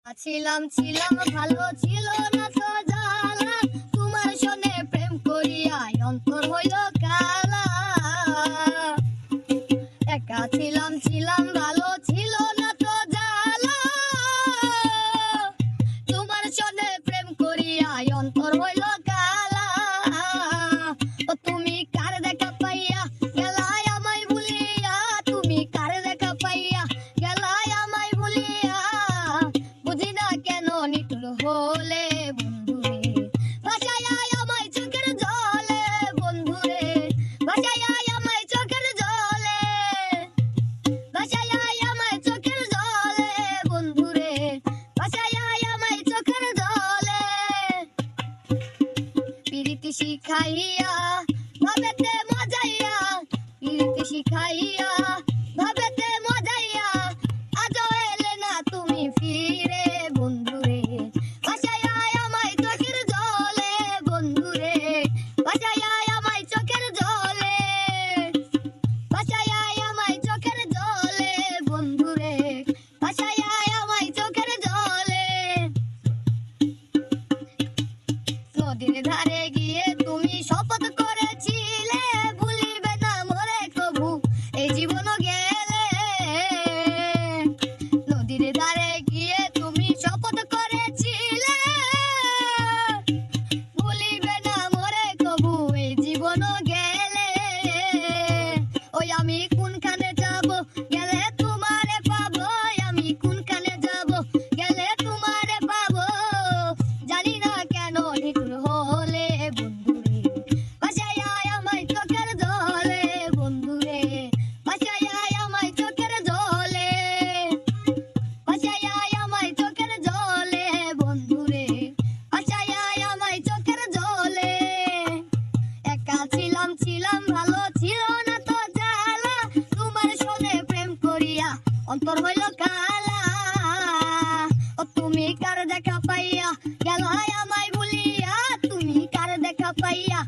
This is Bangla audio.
ছিলাম ছিলাম ভালো ছিল না তো জ্বালা, তোমার সনে প্রেম করিয়া অন্তর হইল কালা। একা ছিলাম ছিলাম ভালো ছিল না তো জ্বালা, তোমার সনে প্রেম করিয়া অন্তর হইল কালা। ও তুমি কার দেখা পাইয়া গেলাই আমায় ভুলিয়া, তুমি কার দেখা পাইয়া গেলাই আমায় ভুলিয়া, বুঝি না কেন নিঠুর হলে বন্ধুরে, ভাসায় আমায় চোখের জলে বন্ধুরে, ভাসায় আমায় চোখের জলে, ভাসায় আমায় চোখের জলে বন্ধুরে, ভাসায় আমায় চোখের জলে। প্রীতি শিখাইয়া ভাবেতে মজাইয়া, প্রীতি শিখাইয়া ভাবেতে মজাইয়া, আজও এলে না তুমি ফিরে বন্ধুরে, ভাসায় আমায় চোখের জলে বন্ধুরে, ভাসায় আমায় চোখের জলে, ভাসায় আমায় চোখের জলে বন্ধুরে, ভাসায় আমায় চোখের জলে। নদীর ধারে গিয়ে তুমি শপথ করেছিলে, ভুলিবে না মোরে কবু এই জীবন গেলে। নদীর ধারে গিয়ে তুমি শপথ করেছিলে, ভুলিবে না মোরে কবু এই জীবন গেলে। ওই আমি কোনখানে যাব গেলে তোমারে পাবো, আমি কোনখানে যাব গেলে তোমারে পাবো, জানি না কেন নিঠুর হলে বন্ধুরে, ভাসায় আমায় চোখের জলে বন্ধুরে, ভাসায় আমায় চোখের জলে, ভাসায় আমায় চোখের জলে বন্ধুরে, ভাসায় আমায় চোখের জলে। একা ছিলাম ছিলাম ভালো ছিল না তো জ্বালা, তোমার সনে প্রেম করিয়া অন্তর হইল কালা। ও তুমি কার দেখা পাইয়া গেলাই আমায় ভুলিয়া, তুমি কার দেখা পাইয়া